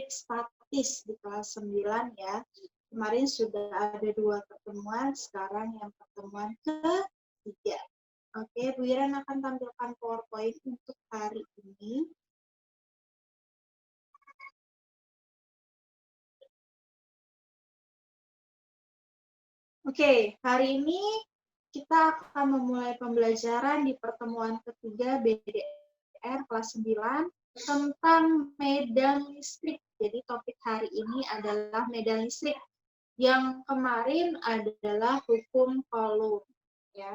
listrik statis di kelas 9 ya. Kemarin sudah ada 2 pertemuan, sekarang yang pertemuan ke-3. Oke, Bu Iren akan tampilkan PowerPoint untuk hari ini. Oke, hari ini kita akan memulai pembelajaran di pertemuan ketiga BDR kelas 9 tentang medan listrik. Jadi topik hari ini adalah medan listrik. Yang kemarin adalah hukum Coulomb, ya.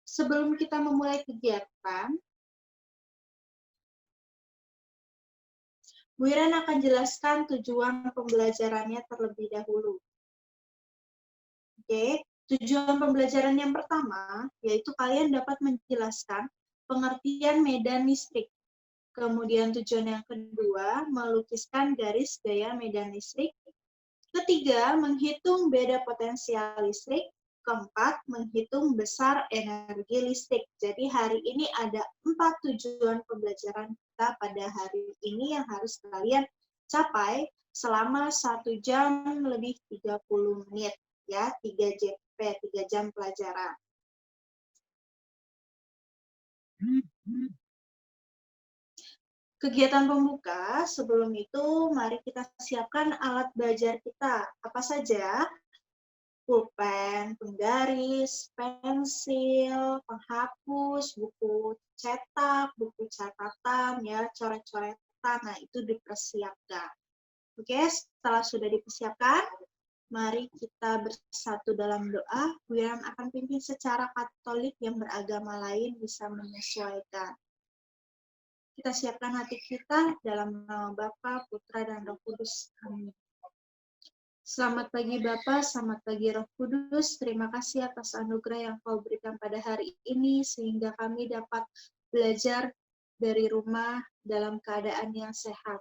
Sebelum kita memulai kegiatan, Bu Iren akan jelaskan tujuan pembelajarannya terlebih dahulu. Oke, tujuan pembelajaran yang pertama yaitu kalian dapat menjelaskan pengertian medan listrik. Kemudian tujuan yang kedua, melukiskan garis gaya medan listrik. Ketiga, menghitung beda potensial listrik. Keempat, menghitung besar energi listrik. Jadi hari ini ada 4 tujuan pembelajaran kita pada hari ini yang harus kalian capai selama 1 jam lebih 30 menit. Ya, 3 JP, 3 jam pelajaran. Kegiatan pembuka, sebelum itu mari kita siapkan alat belajar kita. Apa saja? Pulpen, penggaris, pensil, penghapus, buku cetak, buku catatan, ya, coret-coretan. Nah, itu dipersiapkan. Oke, setelah sudah dipersiapkan, mari kita bersatu dalam doa. Bu Iren akan pimpin secara Katolik, yang beragama lain bisa menyesuaikan. Kita siapkan hati kita dalam nama Bapa, Putra, dan Roh Kudus. Amin. Selamat pagi Bapa, selamat pagi Roh Kudus. Terima kasih atas anugerah yang Kau berikan pada hari ini, sehingga kami dapat belajar dari rumah dalam keadaan yang sehat.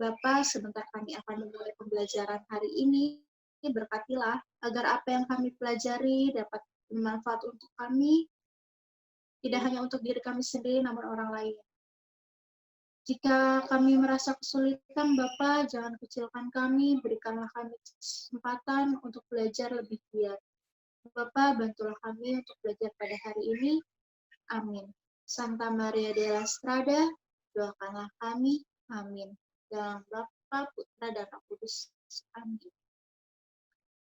Bapa, sebentar kami akan memulai pembelajaran hari ini. Berkatilah agar apa yang kami pelajari dapat bermanfaat untuk kami, tidak hanya untuk diri kami sendiri, namun orang lain. Jika kami merasa kesulitan, Bapak, jangan kecilkan kami, berikanlah kami kesempatan untuk belajar lebih giat. Bapak, bantulah kami untuk belajar pada hari ini. Amin. Santa Maria della Strada, doakanlah kami. Amin. Dalam Bapa, Putra, dan Roh Kudus. Amin.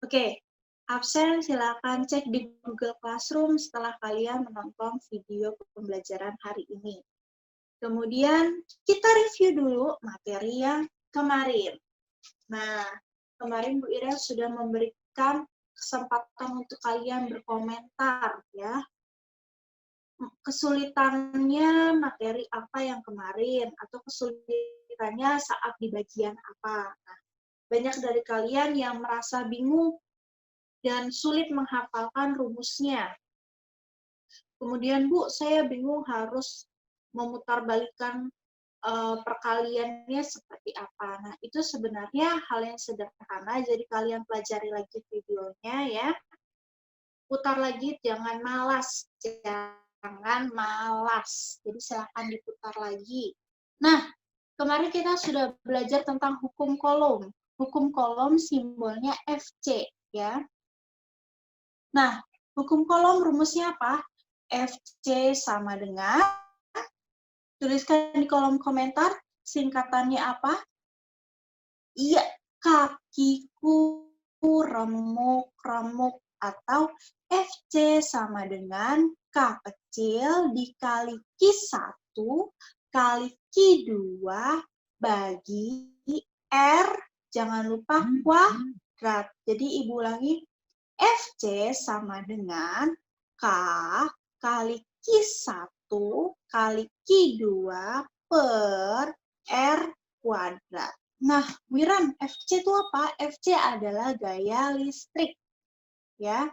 Oke, absen silakan cek di Google Classroom setelah kalian menonton video pembelajaran hari ini. Kemudian kita review dulu materi yang kemarin. Nah, kemarin Bu Iren sudah memberikan kesempatan untuk kalian berkomentar ya. Kesulitannya materi apa yang kemarin atau kesulitannya saat di bagian apa. Nah, banyak dari kalian yang merasa bingung dan sulit menghafalkan rumusnya. Kemudian Bu, saya bingung harus memutarbalikkan perkaliannya seperti apa. Nah, itu sebenarnya hal yang sederhana, jadi kalian pelajari lagi videonya ya. Putar lagi, jangan malas. Jangan malas. Jadi silahkan diputar lagi. Nah, kemarin kita sudah belajar tentang hukum Coulomb. Hukum Coulomb simbolnya FC ya. Nah, hukum Coulomb rumusnya apa? FC sama dengan, tuliskan di kolom komentar, singkatannya apa? Iya, kakiku remuk-remuk, atau FC sama dengan K kecil dikali Q1 kali Q2 bagi R, jangan lupa kuadrat. Jadi Ibu ulangi, FC sama dengan K kali Q1 kali Q2 per R kuadrat. Nah, Wiran, FC itu apa? FC adalah gaya listrik. Ya,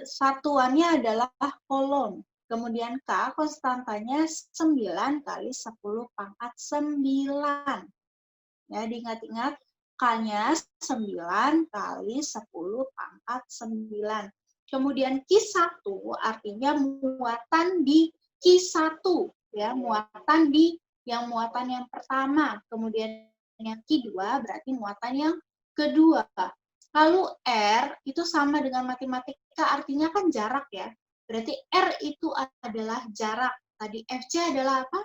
satuannya adalah Coulomb. Kemudian K konstantanya 9 kali 10 pangkat 9. Ya, diingat-ingat, K-nya 9 kali 10 pangkat 9. Kemudian Q1 artinya muatan di Q1, ya, muatan di yang muatan yang pertama, kemudian yang kedua berarti muatan yang kedua. Lalu R itu sama dengan matematika, artinya kan jarak ya. Berarti R itu adalah jarak. Tadi FC adalah apa?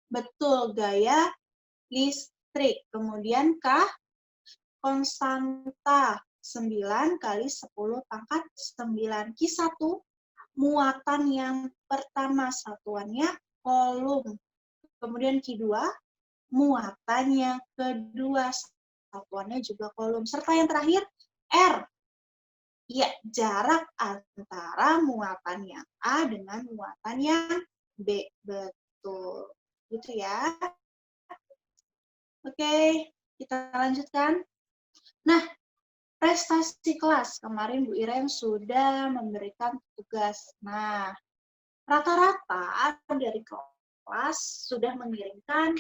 Betul, gaya listrik. Kemudian K, konstanta. 9 kali 10 pangkat 9. Q1, muatan yang pertama satuannya kolom. Kemudian Q2, muatan yang kedua satuannya juga kolom. Serta yang terakhir, R. Ya, jarak antara muatan yang A dengan muatan yang B. Betul. Gitu ya. Oke, kita lanjutkan. Nah, prestasi kelas. Kemarin Bu Iren sudah memberikan tugas. Nah, rata-rata dari kelas sudah mengirimkan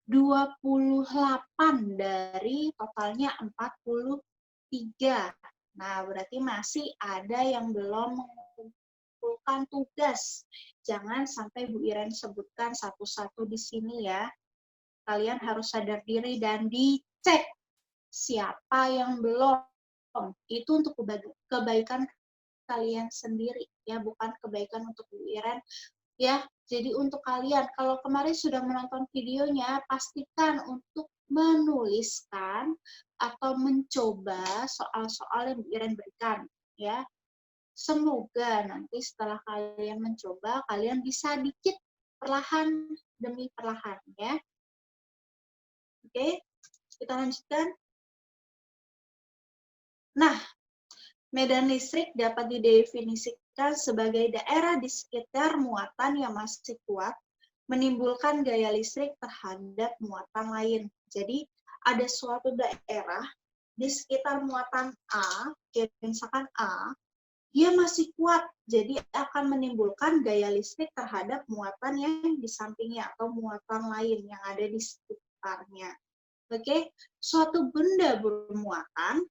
28 dari totalnya 43. Nah, berarti masih ada yang belum mengumpulkan tugas. Jangan sampai Bu Iren sebutkan satu-satu di sini ya. Kalian harus sadar diri dan dicek siapa yang belum. Itu untuk kebaikan kalian sendiri ya, bukan kebaikan untuk Bu Iren ya. Jadi untuk kalian, kalau kemarin sudah menonton videonya, pastikan untuk menuliskan atau mencoba soal-soal yang Bu Iren berikan ya. Semoga nanti setelah kalian mencoba, kalian bisa dikit perlahan demi perlahan ya. Oke, kita lanjutkan. Nah, medan listrik dapat didefinisikan sebagai daerah di sekitar muatan yang masih kuat menimbulkan gaya listrik terhadap muatan lain. Jadi, ada suatu daerah di sekitar muatan A, misalkan A, dia masih kuat, jadi akan menimbulkan gaya listrik terhadap muatan yang di sampingnya atau muatan lain yang ada di sekitarnya. Oke, suatu benda bermuatan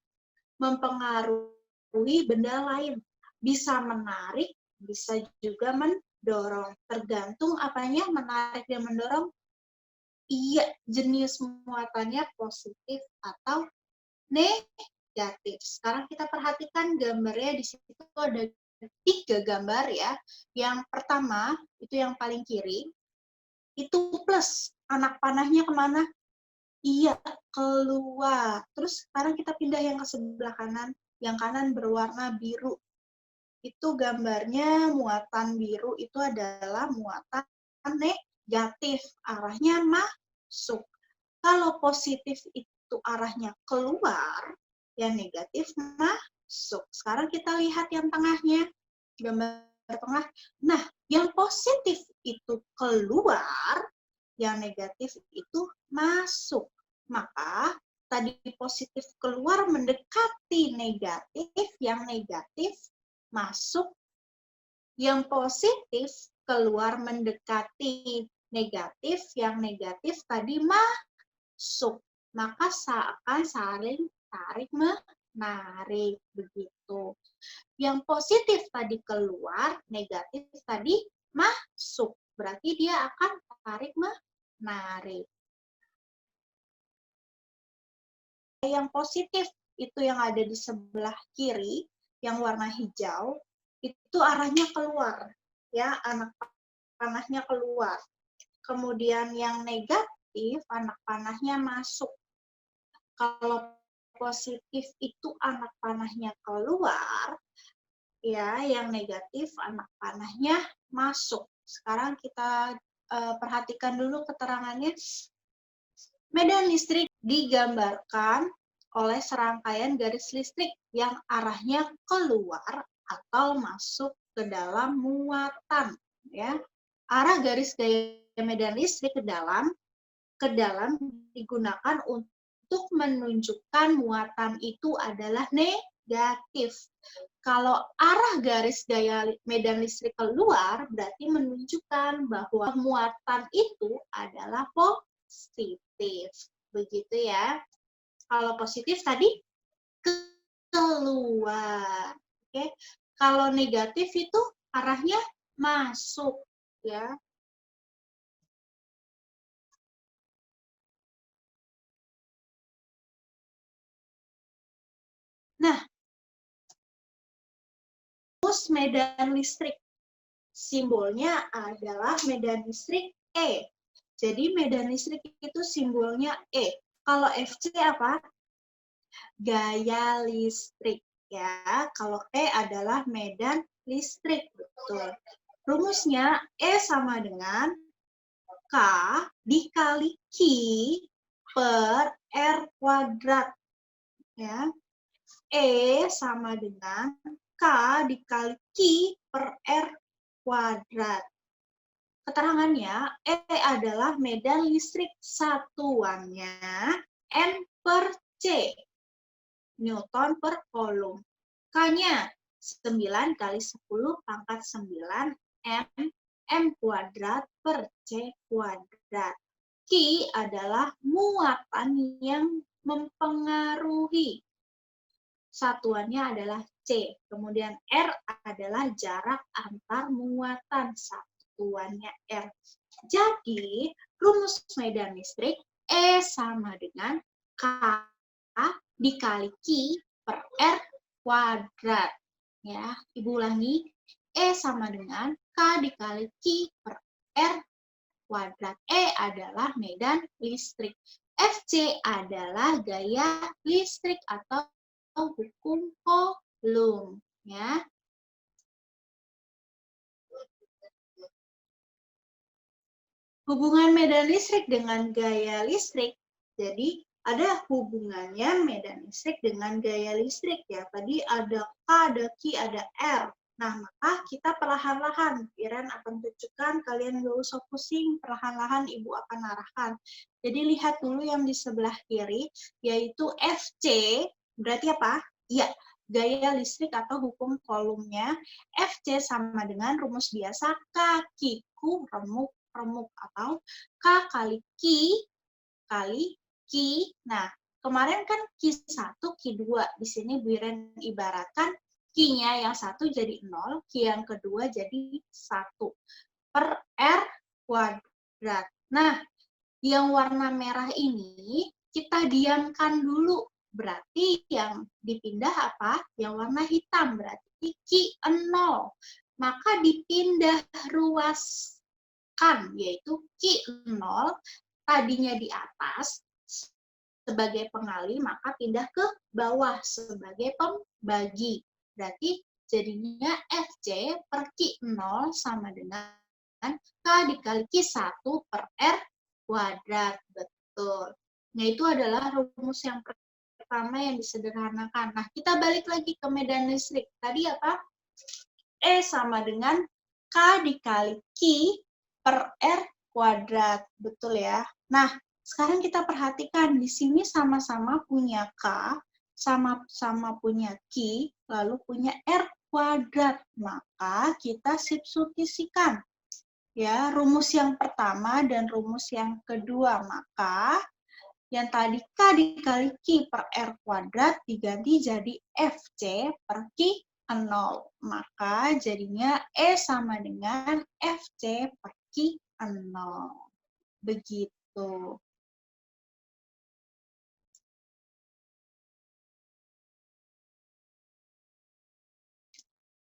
mempengaruhi benda lain. Bisa menarik, bisa juga mendorong. Tergantung apanya menarik dan mendorong. Iya, jenis muatannya positif atau negatif. Sekarang kita perhatikan gambarnya, di situ ada 3 gambar ya. Yang pertama, itu yang paling kiri, itu plus. Anak panahnya kemana? Iya, keluar. Terus sekarang kita pindah yang ke sebelah kanan. Yang kanan berwarna biru. Itu gambarnya muatan biru itu adalah muatan negatif. Arahnya masuk. Kalau positif itu arahnya keluar, yang negatif masuk. Sekarang kita lihat yang tengahnya. Gambar tengah. Nah, yang positif itu keluar, yang negatif itu masuk. Maka tadi positif keluar mendekati negatif, yang negatif masuk, yang positif keluar mendekati negatif, yang negatif tadi masuk. Maka seakan saling tarik menarik begitu. Yang positif tadi keluar, negatif tadi masuk. Berarti dia akan tarik menarik. Yang positif itu yang ada di sebelah kiri, yang warna hijau, itu arahnya keluar. Ya, anak panahnya keluar. Kemudian yang negatif, anak panahnya masuk. Kalau positif itu anak panahnya keluar, ya, yang negatif anak panahnya masuk. Sekarang kita perhatikan dulu keterangannya. Medan listrik digambarkan oleh serangkaian garis listrik yang arahnya keluar atau masuk ke dalam muatan. Ya, arah garis gaya medan listrik ke dalam digunakan untuk menunjukkan muatan itu adalah negatif. Kalau arah garis gaya medan listrik keluar, berarti menunjukkan bahwa muatan itu adalah positif. Begitu ya. Kalau positif tadi keluar. Oke. Kalau negatif itu arahnya masuk ya. Rumus medan listrik. Simbolnya adalah medan listrik E. Jadi medan listrik itu simbolnya E. Kalau FC apa? Gaya listrik. Ya, kalau E adalah medan listrik. Betul. Rumusnya E sama dengan K dikali Q per R kuadrat. Ya. E sama dengan K dikali Q per R kuadrat. Keterangannya, E adalah medan listrik satuannya N per C, Newton per Coulomb. K-nya 9 kali 10 pangkat 9 M kuadrat per C kuadrat. Q adalah muatan yang mempengaruhi. Satuannya adalah C. Kemudian R adalah jarak antar muatan. Satuannya R. Jadi, rumus medan listrik E sama dengan K dikali Q per R kuadrat. Ya, Ibu ulangi. E sama dengan K dikali Q per R kuadrat. E adalah medan listrik. Fc adalah gaya listrik atau hukum Coulomb. Ya. Hubungan medan listrik dengan gaya listrik. Jadi ada hubungannya medan listrik dengan gaya listrik ya. Tadi ada K, ada Q, ada R. Nah, maka kita perlahan-lahan, Iren akan tunjukkan, kalian nggak usah pusing, perlahan-lahan Ibu akan arahkan. Jadi lihat dulu yang di sebelah kiri, yaitu Fc, berarti apa? Iya, gaya listrik atau hukum Coulomb-nya. Fc sama dengan rumus biasa K Q remuk atau K kali Q kali Q. Nah, kemarin kan Q1, Q2. Di sini Bu Iren ibaratkan Q-nya yang satu jadi 0, Q yang kedua jadi 1 per R kuadrat. Nah, yang warna merah ini kita diamkan dulu. Berarti yang dipindah apa? Yang warna hitam. Berarti Q0. Maka dipindah ruaskan, yaitu Q0 tadinya di atas sebagai pengali, maka pindah ke bawah sebagai pembagi. Berarti jadinya Fc per Q0 sama dengan K dikali Q1 per R kuadrat. Betul. Nah, itu adalah rumus yang pertama yang disederhanakan. Nah, kita balik lagi ke medan listrik. Tadi apa? E sama dengan K dikali Q per R kuadrat. Betul ya? Nah, sekarang kita perhatikan. Di sini sama-sama punya K, sama-sama punya Q, lalu punya R kuadrat. Maka kita substitusikan ya rumus yang pertama dan rumus yang kedua. Maka yang tadi K dikali Q per R kuadrat diganti jadi Fc per Q0. Maka jadinya E sama dengan Fc per Q0. Begitu.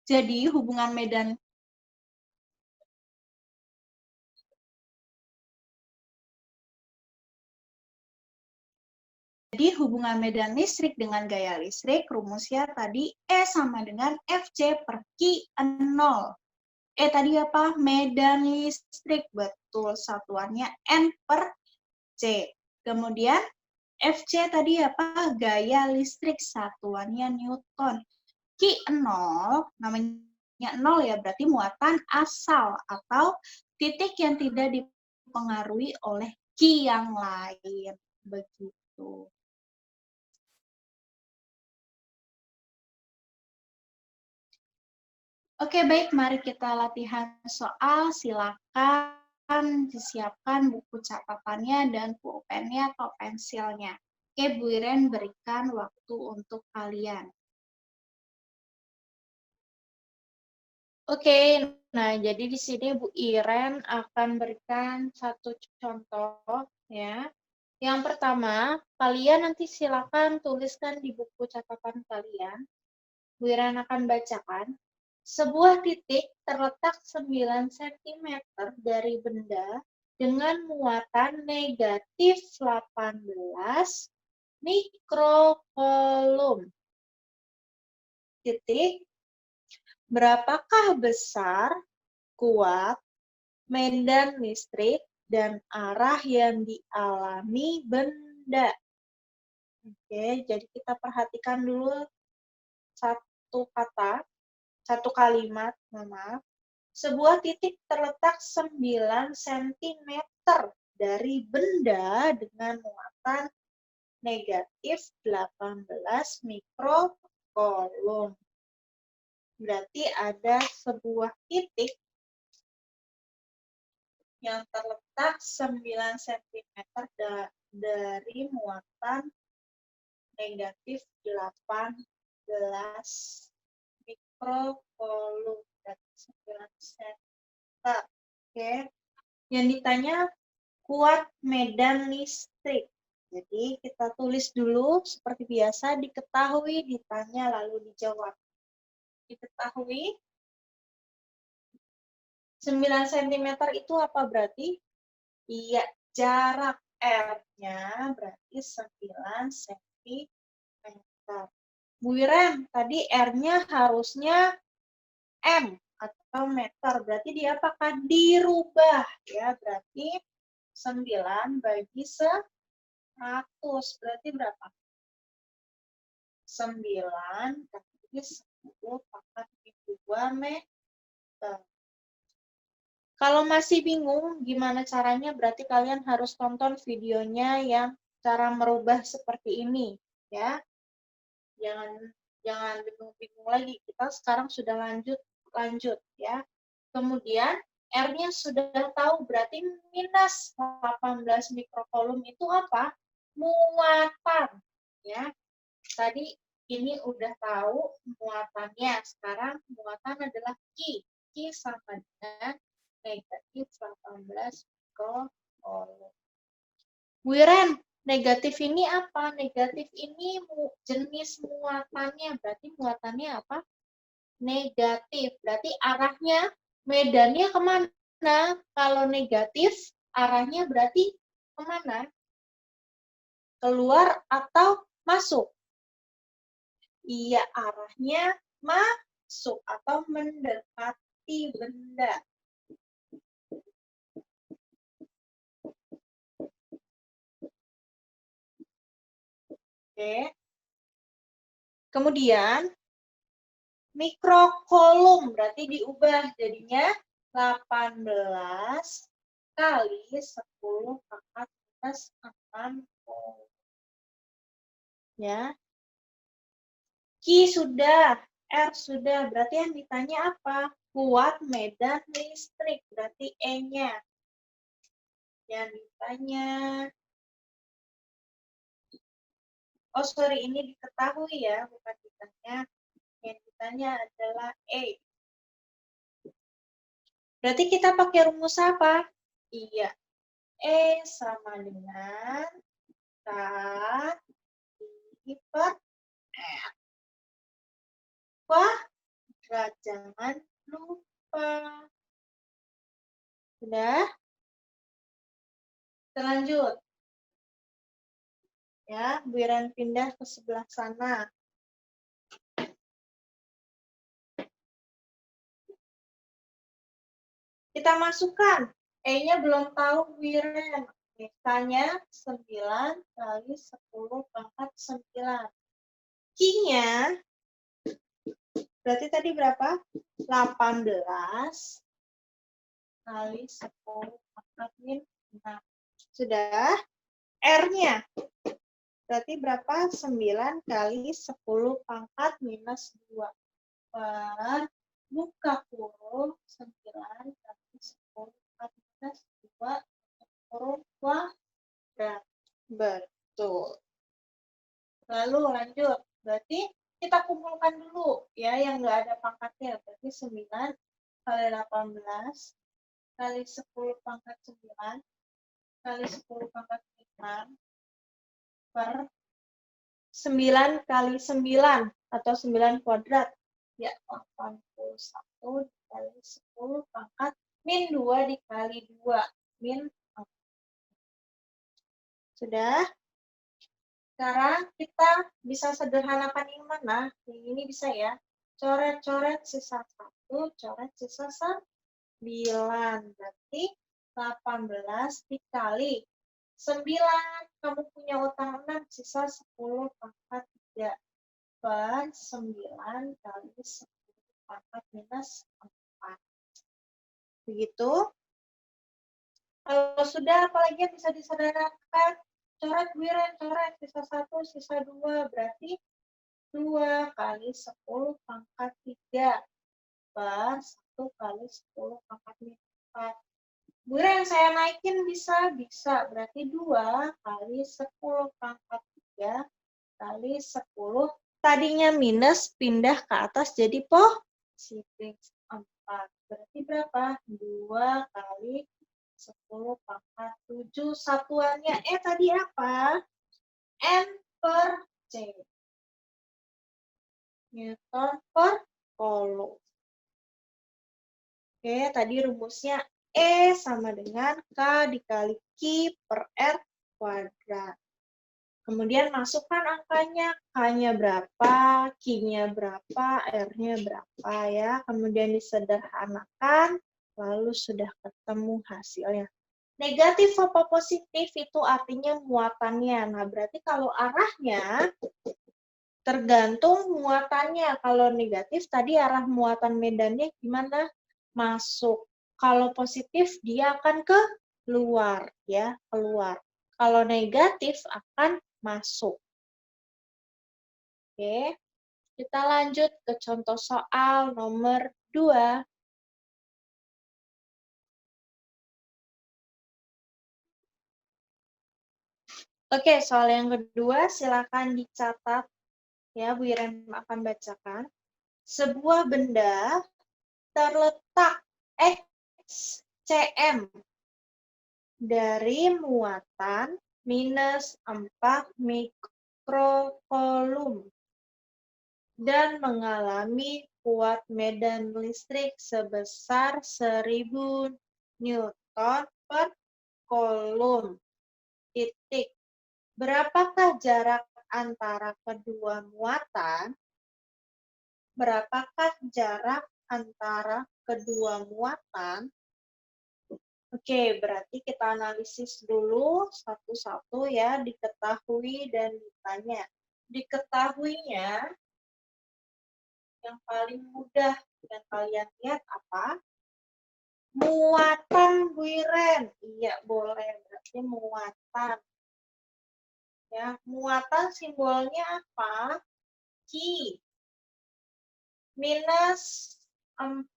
Jadi hubungan medan listrik dengan gaya listrik, rumusnya tadi E sama dengan Fc per Q0. E tadi apa? Medan listrik. Betul, satuannya N per C. Kemudian Fc tadi apa? Gaya listrik, satuannya Newton. Q0, namanya 0 ya, berarti muatan asal atau titik yang tidak dipengaruhi oleh Q yang lain. Begitu. Oke, baik. Mari kita latihan soal. Silakan disiapkan buku catatannya dan pulpennya atau pensilnya. Oke, Bu Iren berikan waktu untuk kalian. Oke, nah jadi di sini Bu Iren akan berikan satu contoh ya. Yang pertama, kalian nanti silakan tuliskan di buku catatan kalian. Bu Iren akan bacakan. Sebuah titik terletak 9 cm dari benda dengan muatan negatif 18 mikrokulum. Titik, berapakah besar, kuat, medan listrik, dan arah yang dialami benda? Oke, jadi kita perhatikan dulu satu kata, satu kalimat, maaf. Sebuah titik terletak 9 cm dari benda dengan muatan negatif 18 mikrokulum. Berarti ada sebuah titik yang terletak 9 cm dari muatan negatif 18 mikrokulum. Berarti 9 cm. Oke. Yang ditanya kuat medan listrik. Jadi kita tulis dulu seperti biasa, diketahui, ditanya, lalu dijawab. Diketahui 9 cm itu apa berarti? Iya, jarak R-nya berarti 9 cm. Bu Wiren, tadi R-nya harusnya M atau meter. Berarti dia apakah dirubah? Ya, berarti 9 bagi 100. Berarti berapa? 9 kali 10 pangkat 2 meter. Kalau masih bingung gimana caranya, berarti kalian harus tonton videonya yang cara merubah seperti ini, ya. Jangan bingung-bingung lagi. Kita sekarang sudah lanjut ya. Kemudian R-nya sudah tahu, berarti minus 18 mikrokulum itu apa? Muatan, ya. Tadi ini udah tahu muatannya. Sekarang muatan adalah Q. Q sama dengan negatif 18 mikrokulum. Wiren, negatif ini apa? Negatif ini jenis muatannya. Berarti muatannya apa? Negatif. Berarti arahnya, medannya kemana? Kalau negatif, arahnya berarti kemana? Keluar atau masuk? Iya, arahnya masuk atau mendekati benda. Oke. Kemudian, mikrokulum berarti diubah jadinya 18 kali 10 pangkat minus 60. Ya. Q sudah, R sudah. Berarti yang ditanya apa? Kuat medan listrik. Berarti E-nya. Yang ditanya. Oh, sorry. Ini diketahui ya. Bukan ditanya. Yang ditanya adalah E. Berarti kita pakai rumus apa? Iya. E sama dengan K I per R. Wah, jangan lupa. Sudah? Kita lanjut. Ya, Wiran pindah ke sebelah sana. Kita masukkan. E-nya belum tahu Wiran. K-nya 9 kali 10 pangkat 9. Q-nya berarti tadi berapa? 18 kali 10 pangkat min 6. Sudah? R-nya berarti berapa? 9 kali 10 pangkat minus 2. Per buka kurung 9 kali 10 pangkat minus 2 kurung kuadrat. Betul. Lalu lanjut. Berarti kita kumpulkan dulu ya yang enggak ada pangkatnya. Berarti 9 kali 18 kali 10 pangkat 9 kali 10 pangkat 5 per 9 kali 9 atau 9 kuadrat. Ya, 81 dikali 10 pangkat min 2 dikali 2. Min 4. Sudah? Sekarang kita bisa sederhanakan yang mana? Yang ini bisa ya. Coret-coret sisa 1, coret sisa 9. Berarti 18 dikali 9. Kamu punya utang 6, sisa 10 pangkat 3. Per 9 kali 10 pangkat minus 4. Begitu. Kalau sudah, apalagi yang bisa disederhanakan? Coret, Wiren, coret. Sisa 1, sisa 2. Berarti 2 kali 10 pangkat 3. Per 1 kali 10 pangkat 4. Wiren, saya naikin bisa? Bisa. Berarti 2 kali 10 pangkat 3 kali 10. Tadinya minus, pindah ke atas jadi positif 4. Berarti berapa? 2 kali 10 pangkat 7. Satuannya tadi apa? N per C. Newton per Coulomb. Oke, tadi rumusnya E sama dengan K dikali Q per R kuadrat. Kemudian masukkan angkanya, K-nya berapa, Q-nya berapa, R-nya berapa ya. Kemudian disederhanakan, lalu sudah ketemu hasilnya. Negatif apa positif itu artinya muatannya. Nah, berarti kalau arahnya tergantung muatannya. Kalau negatif tadi arah muatan medannya gimana? Masuk. Kalau positif dia akan keluar ya, keluar. Kalau negatif akan masuk. Oke. Kita lanjut ke contoh soal nomor 2. Oke, soal yang kedua silakan dicatat ya, Bu Iren akan bacakan. Sebuah benda terletak X cm dari muatan minus 4 mikrocoulomb dan mengalami kuat medan listrik sebesar 1000 Newton per Coulomb. Titik. Berapakah jarak antara kedua muatan? Berapakah jarak antara kedua muatan? Oke, berarti kita analisis dulu satu-satu ya, diketahui dan ditanya. Diketahuinya, yang paling mudah yang kalian lihat apa? Muatan, Bu Iren. Iya, boleh. Berarti muatan. Ya, muatan simbolnya apa? Q. Minus 4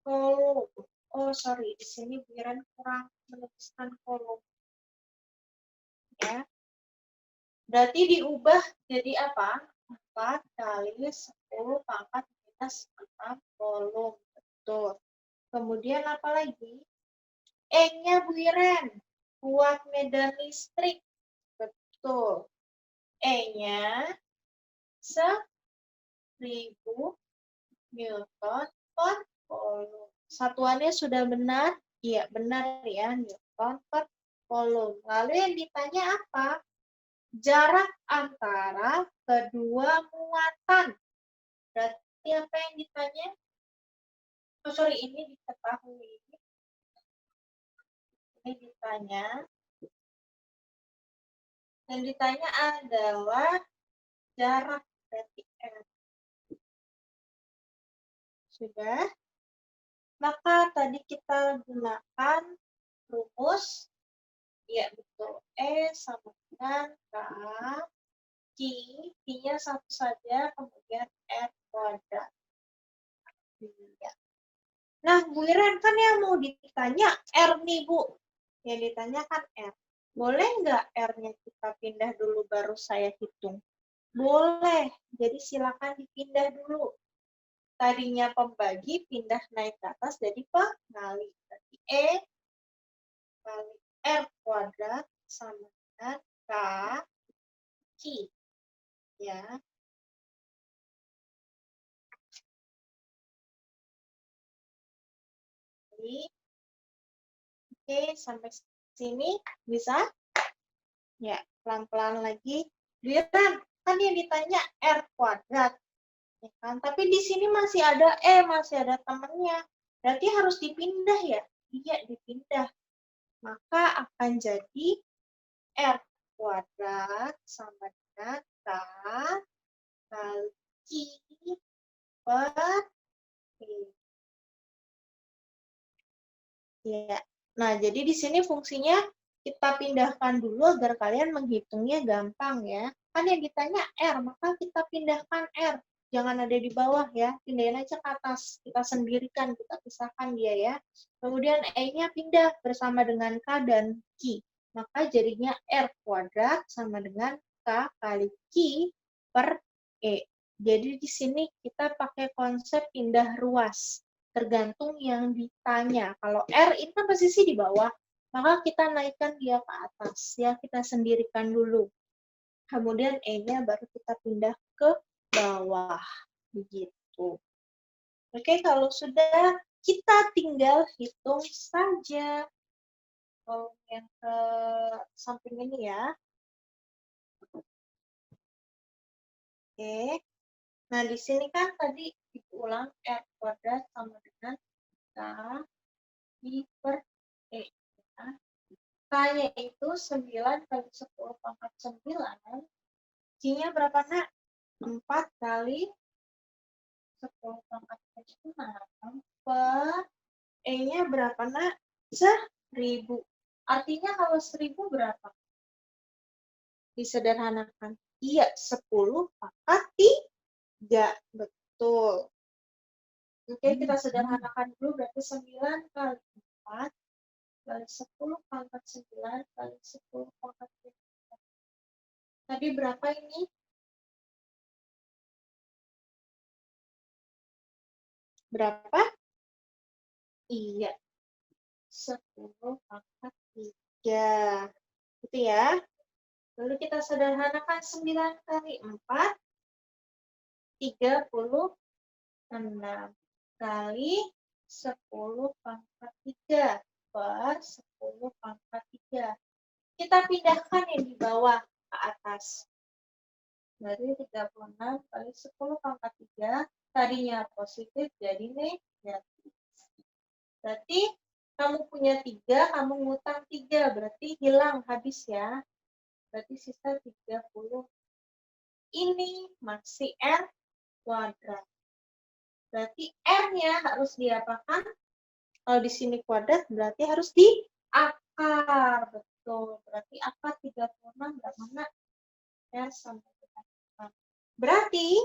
Coulomb. Oh, sorry. Di sini Bu Iren kurang menuliskan Coulomb. Ya. Berarti diubah jadi apa? 4 kali 10 pangkat minus 6 Coulomb. Betul. Kemudian apa lagi? E-nya Bu Iren. Kuat medan listrik. Betul. E-nya 1000 Newton per Coulomb. Satuannya sudah benar? Iya, benar ya, Newton per Coulomb. Lalu yang ditanya apa? Jarak antara kedua muatan. Berarti apa yang ditanya? Oh, sorry, ini diketahui. Ini ditanya. Yang ditanya adalah jarak, berarti R. Sudah? Maka tadi kita gunakan rumus. Ya, betul. E sama dengan K. Q-nya satu saja, kemudian R kuadrat. Ya. Nah, Bu Iren kan yang mau ditanya R nih, Bu. Yang ditanya kan R. Boleh nggak R-nya kita pindah dulu baru saya hitung? Boleh. Jadi silakan dipindah dulu. Tadinya pembagi, pindah naik ke atas jadi pengali. Berarti E kali R kuadrat sama dengan K Q. Ya. Oke, sampai sini bisa? Ya, pelan-pelan lagi. Lihat, kan yang ditanya R kuadrat. Ya kan? Tapi di sini masih ada masih ada temannya. Berarti harus dipindah ya? Iya, dipindah. Maka akan jadi R kuadrat sama dengan K kali Q per E. Ya. Nah, jadi di sini fungsinya kita pindahkan dulu agar kalian menghitungnya gampang ya. Kan yang ditanya R, maka kita pindahkan R. Jangan ada di bawah ya, pindahin aja ke atas. Kita sendirikan, kita pisahkan dia ya. Kemudian E-nya pindah bersama dengan K dan Q. Maka jadinya R kuadrat sama dengan K kali Q per E. Jadi di sini kita pakai konsep pindah ruas. Tergantung yang ditanya. Kalau R ini kan posisi di bawah, maka kita naikkan dia ke atas. Ya, kita sendirikan dulu. Kemudian E-nya baru kita pindah ke bawah. Begitu. Oke, kalau sudah, kita tinggal hitung saja. Oh, yang ke samping ini ya. Oke. Nah, di sini kan tadi diulang R kuadrat sama dengan K I per E. Ya. K-nya itu 9 kali 10 pangkat 9. Q-nya berapa, nak? 4 kali 10 pangkat 6 per E-nya berapa, nak? 1000. Artinya kalau 1000 berapa? Disederhanakan. Iya, 10 pangkat 3. Betul. Oke, kita sederhanakan dulu. Berarti 9 kali 4 kali 10 pangkat 9 kali 10 pangkat 3. Tadi berapa ini? Berapa? Iya. 10 pangkat 3. Gitu ya. Lalu kita sederhanakan 9 kali 4, 36 kali 10 pangkat 3 per 10 pangkat 3. Kita pindahkan yang di bawah ke atas. Dari 36 kali 10 pangkat 3, tadinya positif jadi negatif. Berarti kamu punya 3, kamu ngutang 3, berarti hilang habis ya. Berarti sisa 30. Ini masih R kuadrat. Berarti R-nya harus diapakan? Kalau di sini kuadrat berarti harus diakar. Betul. Berarti akar 36 berapa, nak? Ya, sampai dengan 6. Berarti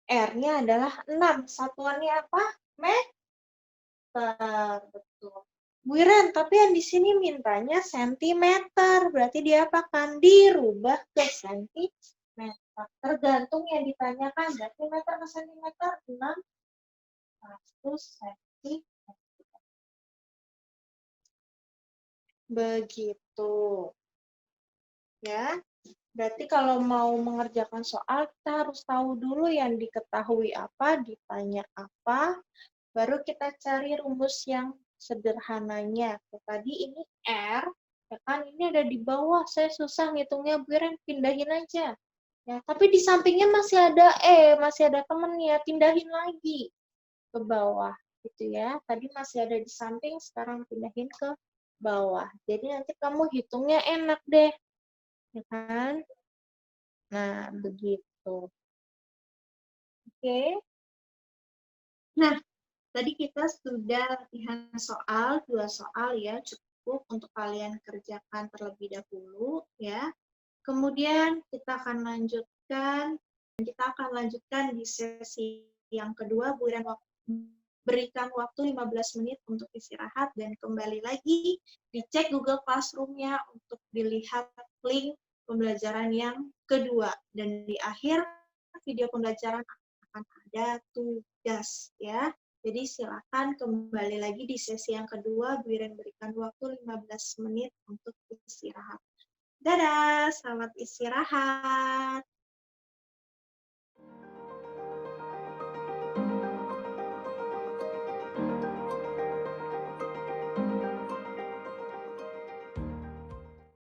R-nya adalah 6. Satuannya apa? Meter. Betul. Bu Iren, tapi yang di sini mintanya sentimeter. Berarti diapakan? Dirubah ke sentimeter. Tergantung yang ditanyakan. Berarti meter ke sentimeter 600 cm. Begitu. Ya. Berarti kalau mau mengerjakan soal, kita harus tahu dulu yang diketahui apa, ditanya apa, baru kita cari rumus yang sederhananya. Tadi ini R, ya kan ini ada di bawah, saya susah ngitungnya, Bu Iren, pindahin aja. Ya, tapi di sampingnya masih ada masih ada temennya, pindahin lagi ke bawah, gitu ya. Tadi masih ada di samping, sekarang pindahin ke bawah. Jadi nanti kamu hitungnya enak deh, ya kan? Nah, begitu. Oke. Nah, tadi kita sudah latihan soal, 2 soal ya, cukup untuk kalian kerjakan terlebih dahulu ya. Kemudian kita akan lanjutkan di sesi yang kedua, Bu Iren berikan waktu 15 menit untuk istirahat dan kembali lagi dicek Google Classroom-nya untuk dilihat link pembelajaran yang kedua. Dan di akhir video pembelajaran akan ada tugas ya. Jadi silakan kembali lagi di sesi yang kedua, Bu Iren berikan waktu 15 menit untuk istirahat. Dadah, selamat istirahat.